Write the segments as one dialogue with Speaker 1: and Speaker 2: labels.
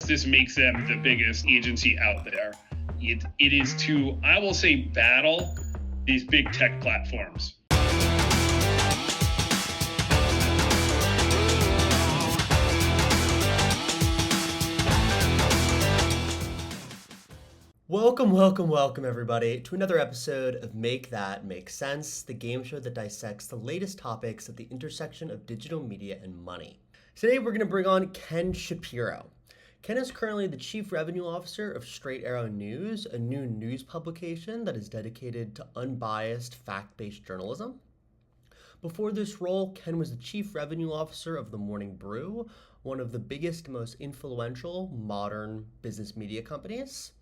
Speaker 1: this makes them the biggest agency out there. It is to, I will say, battle these big tech platforms.
Speaker 2: Welcome, everybody, to another episode of Make That Make Sense, the game show that dissects the latest topics at the intersection of digital media and money. Today, we're going to bring on Ken Shapiro. Ken is currently the Chief Revenue Officer of Straight Arrow News, a new news publication that is dedicated to unbiased, fact-based journalism. Before this role, Ken was the Chief Revenue Officer of the morning Brew, one of the biggest, most influential modern business media companies.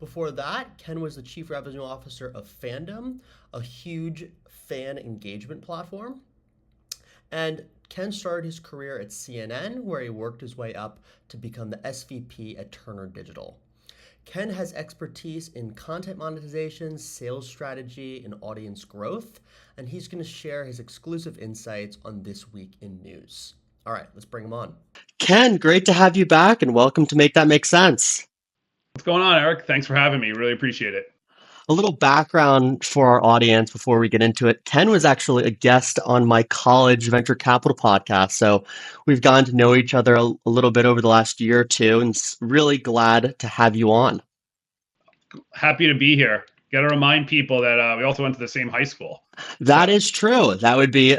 Speaker 2: Before that, Ken was the Chief Revenue Officer of Fandom, a huge fan engagement platform. And Ken started his career at CNN, where he worked his way up to become the SVP at Turner Digital. Ken has expertise in content monetization, sales strategy, and audience growth, and he's going to share his exclusive insights on This Week in News. All right, let's bring him on. Ken, great to have you back, and welcome to Make That Make Sense.
Speaker 1: What's going on, Eric? Thanks for having me. Really appreciate it.
Speaker 2: A little background for our audience before we get into it. Ken was actually a guest on my college venture capital podcast. So we've gotten to know each other a little bit over the last year or two, and really glad to have you on.
Speaker 1: Happy to be here. Got to remind people that we also went to the same high school.
Speaker 2: That is true. That would be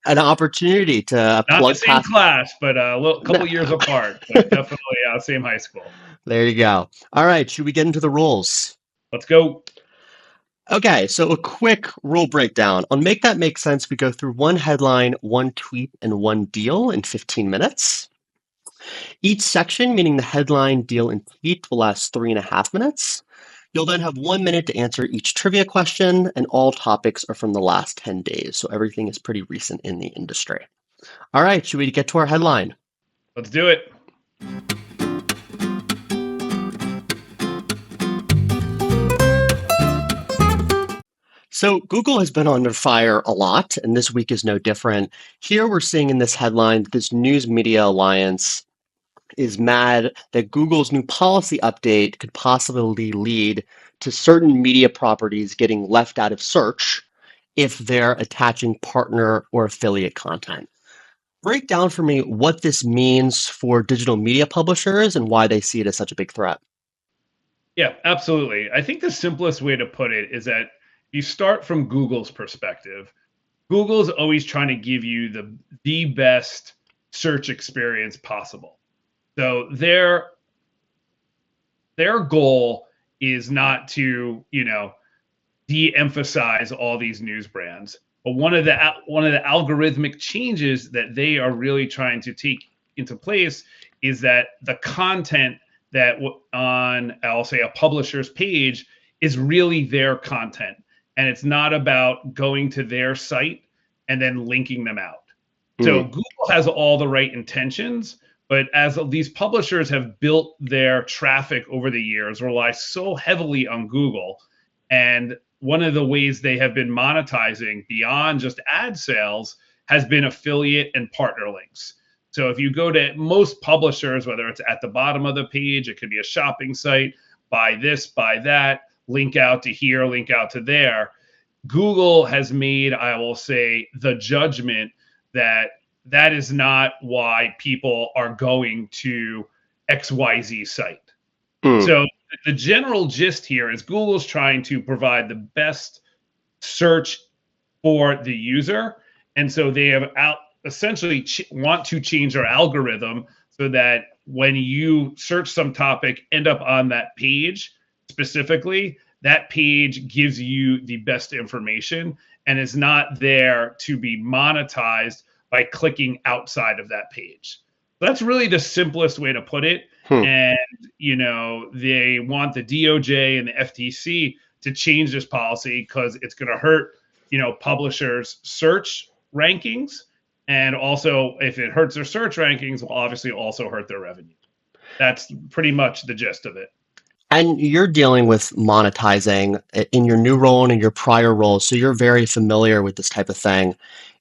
Speaker 2: an opportunity to
Speaker 1: not
Speaker 2: plug
Speaker 1: the same class, but a couple years apart. But definitely same high school.
Speaker 2: There you go. All right, should we get into the rules?
Speaker 1: Let's go.
Speaker 2: Okay, so a quick rule breakdown. On Make That Make Sense, we go through one headline, one tweet, and one deal in 15 minutes. Each section, meaning the headline, deal, and tweet, will last 3.5 minutes. You'll then have 1 minute to answer each trivia question, and all topics are from the last 10 days, so everything is pretty recent in the industry. All right, should we get to our headline?
Speaker 1: Let's do it.
Speaker 2: So Google has been under fire a lot, and this week is no different. Here we're seeing in this headline that this News Media Alliance is mad that Google's new policy update could possibly lead to certain media properties getting left out of search if they're attaching partner or affiliate content. Break down for me what this means for digital media publishers and why they see it as such a big threat.
Speaker 1: Yeah, absolutely. I think the simplest way to put it is that you start from Google's perspective. Google's always trying to give you the best search experience possible. So their goal is not to, de-emphasize all these news brands. But one of the algorithmic changes that they are really trying to take into place is that the content that on, I'll say, a publisher's page is really their content. And it's not about going to their site and then linking them out. So Google has all the right intentions, but as these publishers have built their traffic over the years, rely so heavily on Google. And one of the ways they have been monetizing beyond just ad sales has been affiliate and partner links. So if you go to most publishers, whether it's at the bottom of the page, it could be a shopping site, buy this, buy that, link out to here, link out to there. Google has made, I will say, the judgment that that is not why people are going to XYZ site. So the general gist here is Google's trying to provide the best search for the user. And so they have essentially want to change their algorithm so that when you search some topic, end up on that page specifically, that page gives you the best information and is not there to be monetized by clicking outside of that page. That's really the simplest way to put it. And, they want the DOJ and the FTC to change this policy because it's going to hurt, publishers' search rankings. And also, if it hurts their search rankings, will obviously also hurt their revenue. That's pretty much the gist of it.
Speaker 2: And you're dealing with monetizing in your new role and in your prior role, so you're very familiar with this type of thing.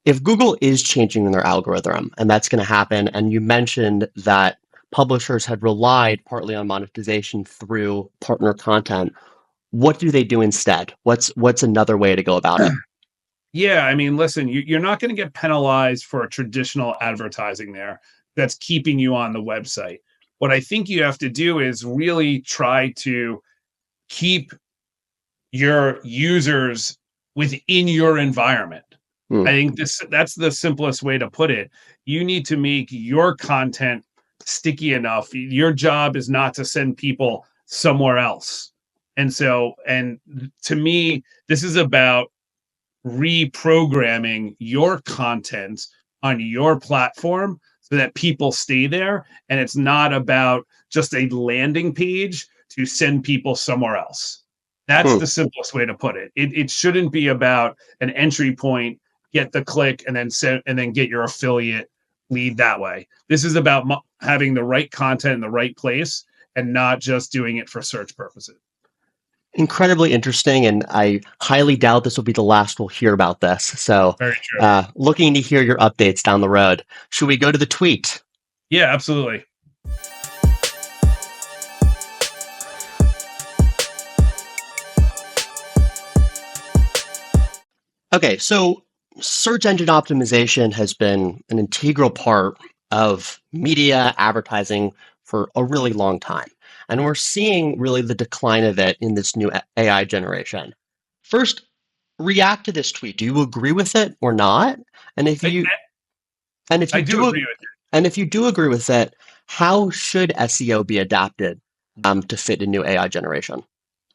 Speaker 2: If Google is changing their algorithm, and that's going to happen, and you mentioned that publishers had relied partly on monetization through partner content. What do they do instead? What's another way to go about it?
Speaker 1: Yeah, I mean, listen, you're not going to get penalized for traditional advertising there that's keeping you on the website. What I think you have to do is really try to keep your users within your environment.
Speaker 2: Hmm.
Speaker 1: I think that's the simplest way to put it. You need to make your content sticky enough. Your job is not to send people somewhere else. And to me, this is about reprogramming your content on your platform so that people stay there. And it's not about just a landing page to send people somewhere else. That's
Speaker 2: Hmm.
Speaker 1: the simplest way to put it. It shouldn't be about an entry point, get the click, and then send, and then get your affiliate lead that way. This is about having the right content in the right place and not just doing it for search purposes.
Speaker 2: Incredibly interesting, and I highly doubt this will be the last we'll hear about this. So,
Speaker 1: Very true.
Speaker 2: looking to hear your updates down the road. Should we go to the tweet?
Speaker 1: Yeah, absolutely.
Speaker 2: Okay, so search engine optimization has been an integral part of media advertising for a really long time. And we're seeing really the decline of it in this new AI generation. First, react to this tweet. Do you agree with it or not? And if
Speaker 1: I,
Speaker 2: you and if you
Speaker 1: I do
Speaker 2: do
Speaker 1: agree with you.
Speaker 2: and if you do agree with it, how should SEO be adapted to fit a new AI generation?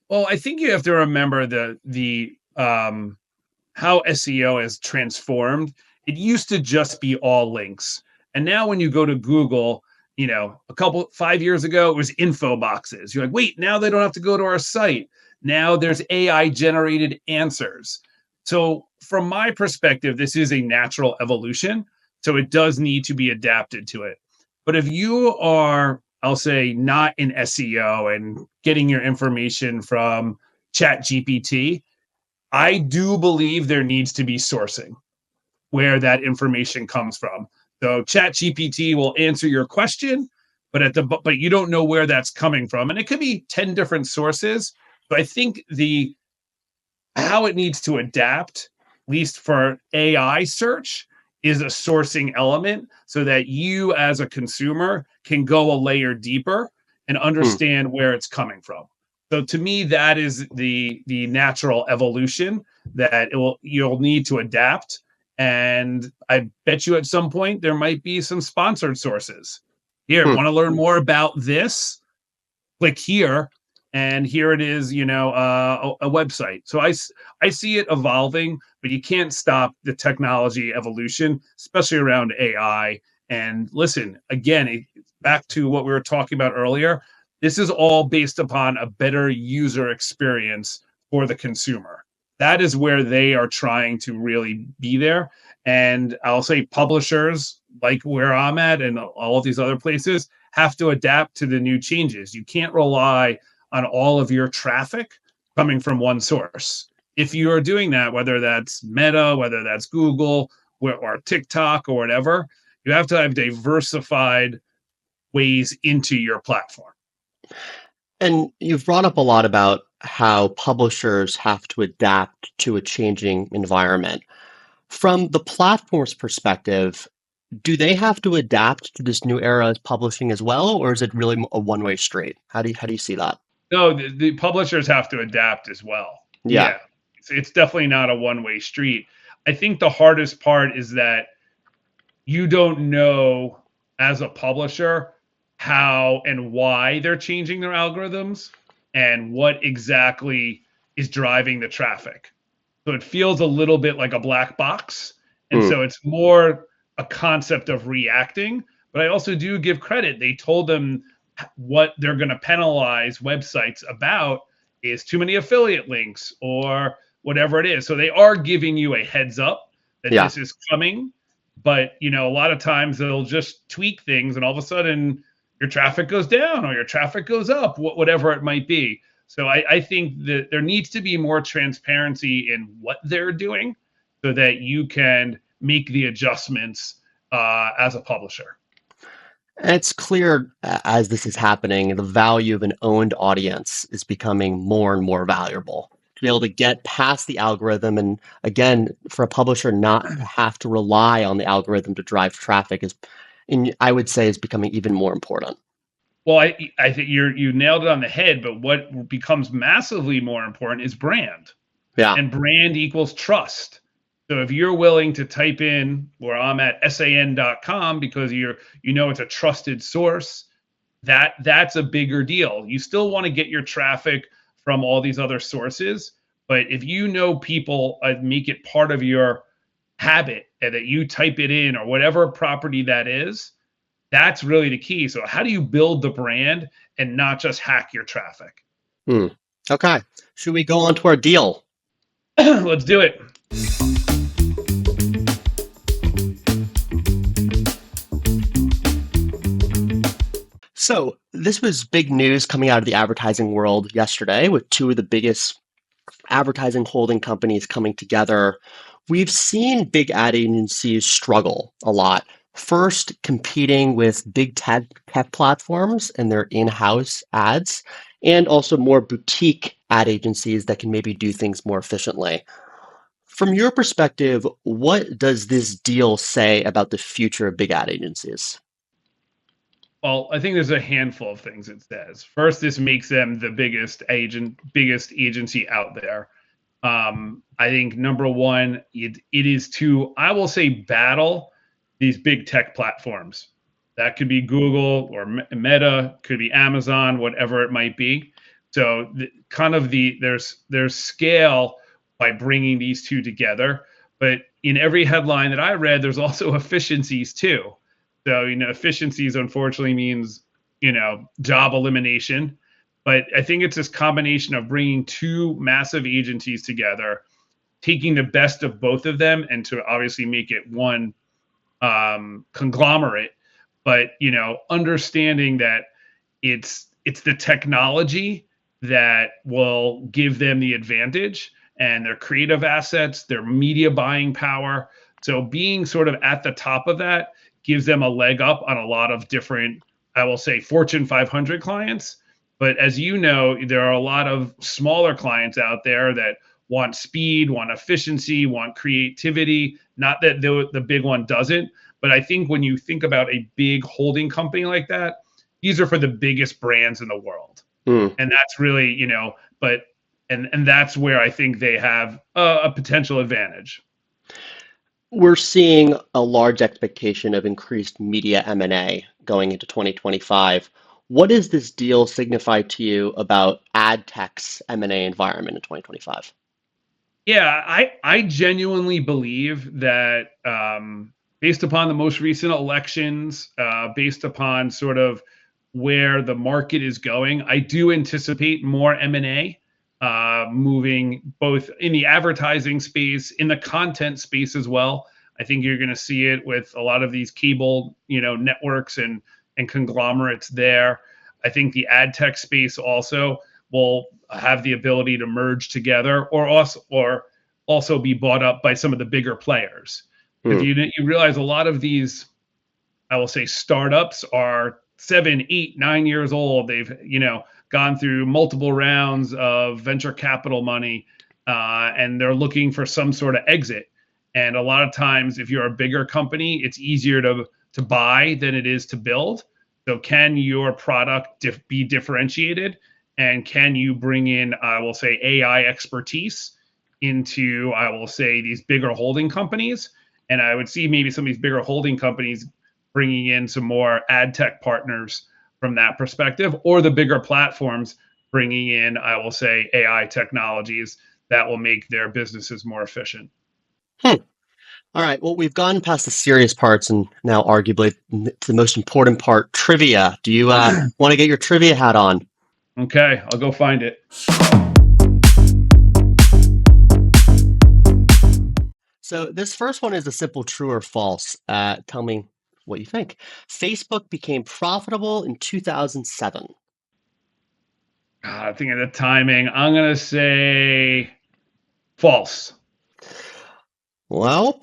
Speaker 1: Well, I think you have to remember the how SEO has transformed. It used to just be all links. And now when you go to Google, a couple 5 years ago, it was info boxes. You're like, wait, now they don't have to go to our site. Now there's AI generated answers. So from my perspective, this is a natural evolution. So it does need to be adapted to it. But if you are, I'll say, not in SEO and getting your information from Chat GPT, I do believe there needs to be sourcing where that information comes from. So Chat GPT will answer your question, but you don't know where that's coming from. And it could be 10 different sources. But I think the how it needs to adapt, at least for AI search, is a sourcing element so that you as a consumer can go a layer deeper and
Speaker 2: Hmm.
Speaker 1: understand where it's coming from. So to me, that is the natural evolution that you'll need to adapt. And I bet you at some point there might be some sponsored sources. Here,
Speaker 2: Hmm.
Speaker 1: want to learn more about this? Click here, and here it is, a website. So I see it evolving, but you can't stop the technology evolution, especially around AI. And listen, again, back to what we were talking about earlier, this is all based upon a better user experience for the consumer. That is where they are trying to really be there. And I'll say publishers like where I'm at and all of these other places have to adapt to the new changes. You can't rely on all of your traffic coming from one source. If you are doing that, whether that's Meta, whether that's Google, or TikTok, or whatever, you have to have diversified ways into your platform.
Speaker 2: And you've brought up a lot about how publishers have to adapt to a changing environment. From the platform's perspective, do they have to adapt to this new era of publishing as well, or is it really a one-way street? How do you see that?
Speaker 1: No, the publishers have to adapt as well.
Speaker 2: Yeah.
Speaker 1: Yeah, it's definitely not a one-way street. I think the hardest part is that you don't know as a publisher how and why they're changing their algorithms and what exactly is driving the traffic. So it feels a little bit like a black box. And
Speaker 2: Hmm.
Speaker 1: so it's more a concept of reacting. But I also do give credit. They told them what they're going to penalize websites about is too many affiliate links or whatever it is. So they are giving you a heads up that
Speaker 2: Yeah.
Speaker 1: this is coming. But a lot of times they'll just tweak things, and all of a sudden your traffic goes down or your traffic goes up, whatever it might be. So I think that there needs to be more transparency in what they're doing so that you can make the adjustments as a publisher.
Speaker 2: It's clear as this is happening, the value of an owned audience is becoming more and more valuable. To be able to get past the algorithm and again, for a publisher not to have to rely on the algorithm to drive traffic I would say is becoming even more important.
Speaker 1: Well, I think you nailed it on the head, but what becomes massively more important is brand.
Speaker 2: Yeah.
Speaker 1: And brand equals trust. So if you're willing to type in where I'm at san.com because it's a trusted source, that's a bigger deal. You still want to get your traffic from all these other sources, but if you know people make it part of your habit and that you type it in or whatever property that is, that's really the key. So how do you build the brand and not just hack your traffic?
Speaker 2: Hmm. Okay. Should we go on to our deal?
Speaker 1: Let's do it.
Speaker 2: So, this was big news coming out of the advertising world yesterday with two of the biggest advertising holding companies coming together. We've seen big ad agencies struggle a lot. First, competing with big tech platforms and their in house ads, and also more boutique ad agencies that can maybe do things more efficiently. From your perspective, what does this deal say about the future of big ad agencies?
Speaker 1: Well, I think there's a handful of things it says. First, this makes them the biggest agency out there. I think number one, it is to, I will say, battle these big tech platforms. That could be Google or Meta, could be Amazon, whatever it might be. So there's scale by bringing these two together. But in every headline that I read, there's also efficiencies too. So efficiencies unfortunately means job elimination. But I think it's this combination of bringing two massive agencies together, taking the best of both of them, and to obviously make it one conglomerate. But understanding that it's the technology that will give them the advantage, and their creative assets, their media buying power. So being sort of at the top of that gives them a leg up on a lot of different, I will say, Fortune 500 clients. But as you know, there are a lot of smaller clients out there that want speed, want efficiency, want creativity. Not that the big one doesn't, but I think when you think about a big holding company like that, these are for the biggest brands in the world.
Speaker 2: Hmm.
Speaker 1: And that's really, but and that's where I think they have a potential advantage.
Speaker 2: We're seeing a large expectation of increased media M&A going into 2025. What does this deal signify to you about ad tech's M&A environment in 2025?
Speaker 1: Yeah, I genuinely believe that based upon the most recent elections, based upon sort of where the market is going, I do anticipate more M&A moving both in the advertising space, in the content space as well. I think you're going to see it with a lot of these cable, networks and conglomerates there. I think the ad tech space also will have the ability to merge together, or also be bought up by some of the bigger players. Because
Speaker 2: Hmm.
Speaker 1: you realize a lot of these, I will say, startups are 7, 8, 9 years old. They've gone through multiple rounds of venture capital money, and they're looking for some sort of exit. And a lot of times, if you're a bigger company, it's easier to buy than it is to build. So, can your product be differentiated, and can you bring in, I will say, AI expertise into, I will say, these bigger holding companies? And I would see maybe some of these bigger holding companies bringing in some more ad tech partners from that perspective, or the bigger platforms bringing in, I will say, AI technologies that will make their businesses more efficient.
Speaker 2: Hmm. All right. Well, we've gone past the serious parts and now arguably to the most important part, trivia. Do you want to get your trivia hat on?
Speaker 1: Okay, I'll go find it.
Speaker 2: So this first one is a simple true or false. Tell me what you think. Facebook became profitable in 2007.
Speaker 1: I think of the timing. I'm going to say false.
Speaker 2: Well,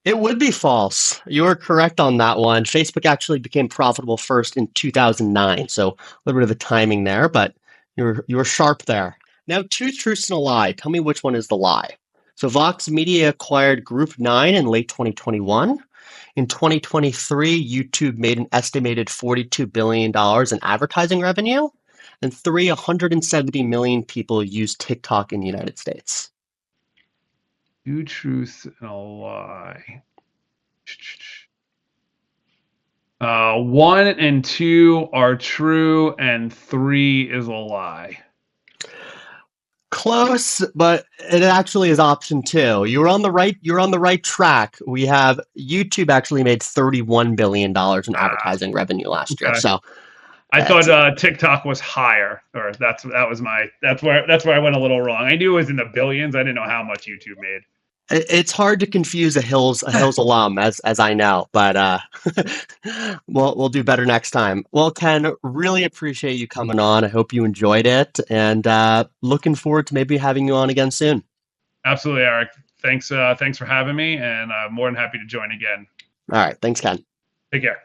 Speaker 2: It would be false. You were correct on that one. Facebook actually became profitable first in 2009, so a little bit of the timing there, but you were sharp there. Now, two truths and a lie. Tell me which one is the lie. So Vox Media acquired Group 9 in late 2021. In 2023, YouTube made an estimated $42 billion in advertising revenue, and 170 million people use TikTok in the United States.
Speaker 1: Two truths and a lie. One and two are true, and three is a lie.
Speaker 2: Close, but it actually is option two. You're on the right track. We have YouTube actually made $31 billion in advertising revenue last year.
Speaker 1: Okay.
Speaker 2: So
Speaker 1: I thought TikTok was higher, or that's where I went a little wrong. I knew it was in the billions. I didn't know how much YouTube made.
Speaker 2: It's hard to confuse a Hills alum, as I know, but we'll do better next time. Well, Ken, really appreciate you coming on. I hope you enjoyed it, and looking forward to maybe having you on again soon.
Speaker 1: Absolutely, Eric. Thanks for having me, and I'm more than happy to join again.
Speaker 2: All right, thanks, Ken.
Speaker 1: Take care.